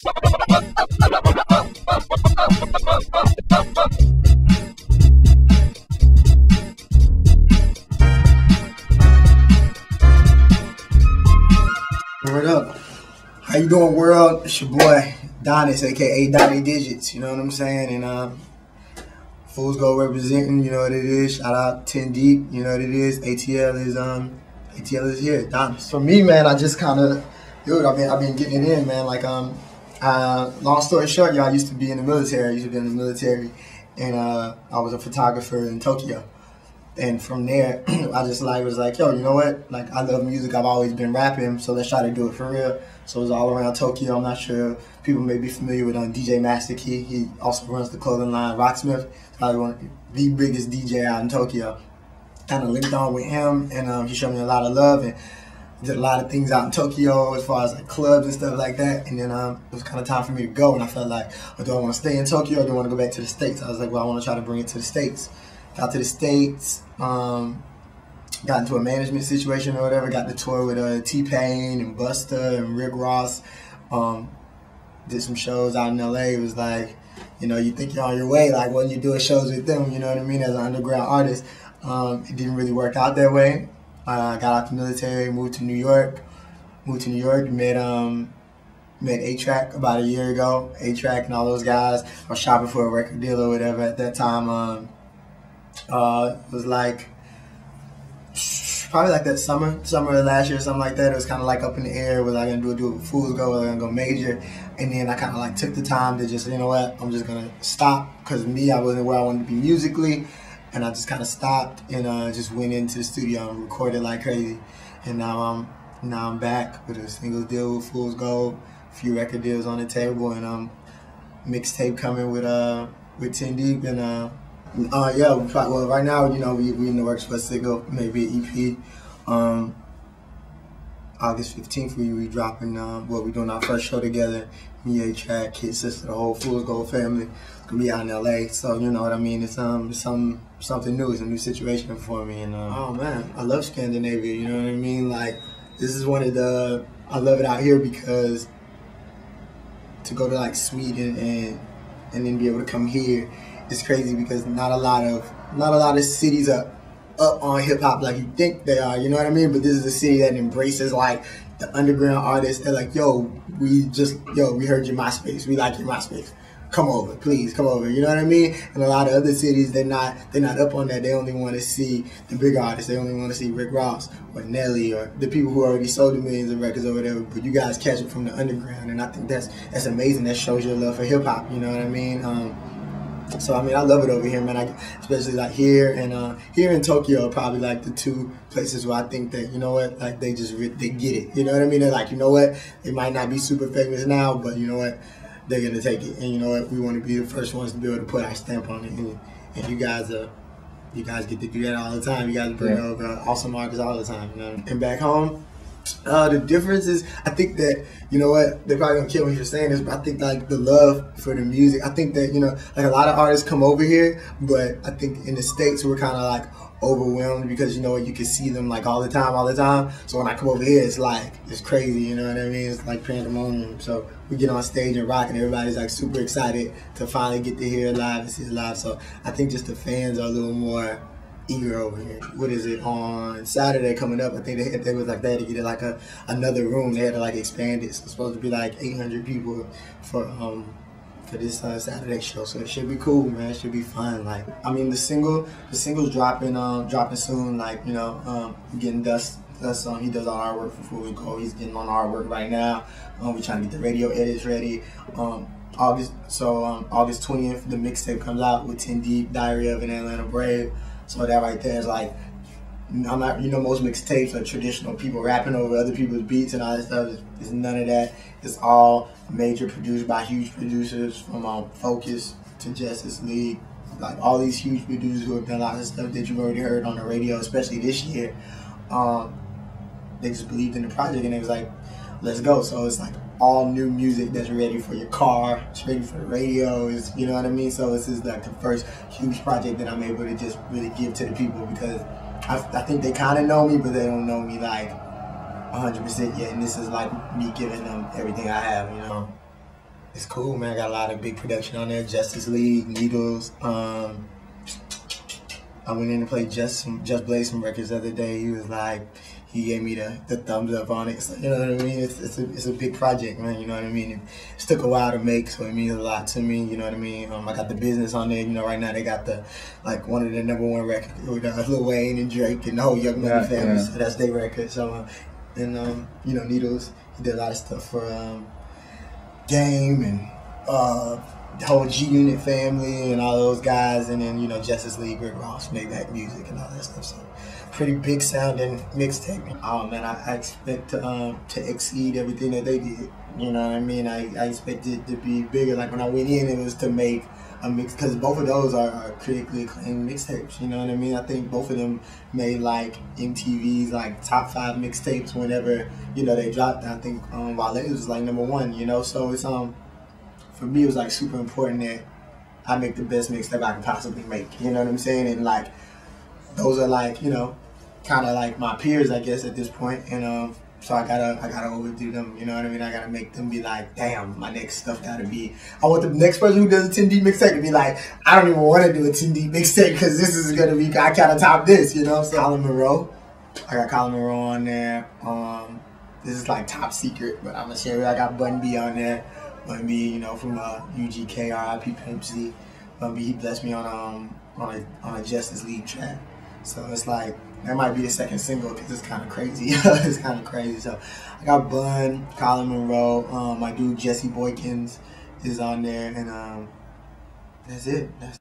Word up. How you doing, world? It's your boy Donnis, aka Donnie Digits. You know what I'm saying? And Fools Go representing. You know what it is. Shout out 10 Deep. You know what it is. ATL is here. Donnis. For me, man, I just kind of, dude. I've been getting it in, man. Like long story short, y'all, I used to be in the military. And I was a photographer in Tokyo. And from there, I just was like, yo, you know what? Like, I love music. I've always been rapping, so let's try to do it for real. So it was all around Tokyo. I'm not sure people may be familiar with DJ Master Key. He also runs the clothing line Rocksmith. Probably one of the biggest DJ out in Tokyo. Kind of linked on with him, and he showed me a lot of love and did a lot of things out in Tokyo as far as like clubs and stuff like that. And then it was kind of time for me to go, and I felt like, oh, do I want to stay in Tokyo or do I want to go back to the States? I was like, well, I want to try to bring it to the States. Got to the States, got into a management situation or whatever, got to tour with T-Pain and Busta and Rick Ross, did some shows out in LA. It was like, you know, you think you're on your way, like when you're doing shows with them, you know what I mean, as an underground artist. It didn't really work out that way. Got out the military, moved to New York, met A-Track about a year ago. A-Track and all those guys. I was shopping for a record deal or whatever at that time. It was like probably like that summer of last year or something like that. It was kind of like up in the air. Was I gonna do it with Fools Go? Was I gonna go major? And then I kind of like took the time to just, you know what, I'm just gonna stop, because me, I wasn't where I wanted to be musically, and I just kind of stopped and just went into the studio and recorded like crazy. And now I'm back with a singles deal with Fools Go, a few record deals on the table, and mixtape coming with 10 Deep and. Yeah, well, right now, you know, we in the works for a single, maybe an EP. August 15th, we dropping, we're doing our first show together. Me, A-Track, Kid Sister, the whole Fools Go family. It's gonna be out in LA, so you know what I mean. It's something new. It's a new situation for me, and oh man, I love Scandinavia. You know what I mean? Like, this is one of the, I love it out here because to go to like Sweden and then be able to come here. It's crazy because not a lot of cities are up on hip hop like you think they are. You know what I mean? But this is a city that embraces like the underground artists. They're like, yo, we heard your MySpace. We like your MySpace. Come over, please, come over. You know what I mean? And a lot of other cities, they're not up on that. They only want to see the big artists. They only want to see Rick Ross or Nelly or the people who already sold the millions of records or whatever. But you guys catch it from the underground, and I think that's amazing. That shows your love for hip hop. You know what I mean? So I mean, I love it over here, man. Especially like here and here in Tokyo are probably like the two places where I think that, you know what, like they get it. You know what I mean? They're like, you know what, they might not be super famous now, but you know what, they're gonna take it. And you know what, we want to be the first ones to be able to put our stamp on it. And you guys get to do that all the time. You guys bring over awesome artists all the time. You know? And back home, the difference is, I think that, you know what, they're probably gonna kill me for saying this, but I think like the love for the music, I think that, you know, like a lot of artists come over here, but I think in the States we're kind of like overwhelmed because, you know what, you can see them like all the time. So when I come over here, it's like, it's crazy, you know what I mean? It's like pandemonium. So we get on stage and rock, and everybody's like super excited to finally get to hear it live and see it live. So I think just the fans are a little more eager over here. What is it, on Saturday coming up? I think they was like, they had to get it like another room. They had to like expand it. So it's supposed to be like 800 people for this Saturday show. So it should be cool, man. It should be fun. Like, I mean, the single's dropping soon. Like, you know, getting Dust on. He does all our work for Fools Go. He's getting on our work right now. We're trying to get the radio edits ready. August 20th, the mixtape comes out with 10 Deep, Diary of an Atlanta Brave. So that right there is like, I'm not, you know, most mixtapes are traditional people rapping over other people's beats and all that stuff. It's none of that. It's all major produced by huge producers, from Focus to Justice League. Like all these huge producers who have done a lot of stuff that you've already heard on the radio, especially this year. They just believed in the project and it was like, let's go. So it's like all new music that's ready for your car, it's ready for the radio, it's, you know what I mean? So this is like the first huge project that I'm able to just really give to the people, because I think they kind of know me, but they don't know me like 100% yet, and this is like me giving them everything I have, you know? It's cool, man. I got a lot of big production on there. Justice League, Needles. I went in to play Just Blaze some records the other day. He was like, he gave me the thumbs up on it. So, you know what I mean? It's a big project, man. You know what I mean? It took a while to make, so it means a lot to me. You know what I mean? I got the business on there. You know, right now they got one of the #1 records with Lil Wayne and Drake and the whole Young Money family. Yeah. So that's their record. So you know, Needles. He did a lot of stuff for Game and the whole G Unit family and all those guys, and then, you know, Justice League, Rick Ross, Maybach Music and all that stuff. So pretty big sounding mixtape. Oh man, I expect to exceed everything that they did. You know what I mean? I expected to be bigger. Like when I went in, it was to make a mix, because both of those are critically acclaimed mixtapes. You know what I mean? I think both of them made like MTV's like top 5 mixtapes whenever, you know, they dropped. I think Wale was like #1. You know, so it's for me, it was like super important that I make the best mixtape I can possibly make. You know what I'm saying? And like those are like, you know, kind of like my peers, I guess, at this point. And so I gotta overdo them. You know what I mean? I gotta make them be like, damn, my next stuff gotta be. I want the next person who does a 10D mixtape to be like, I don't even want to do a 10D mixtape because this is gonna be, I kind of top this. You know? So Colin Monroe, I got Colin Monroe on there. This is like top secret, but I'm gonna share it. I got Bun B on there. Bun B, you know, from UGK, RIP Pimp C. Bun B, he blessed me on a Justice League track. So it's like, that might be the second single because it's kind of crazy. It's kind of crazy. So I got Bun, Colin Monroe, my dude Jesse Boykins is on there, and that's it.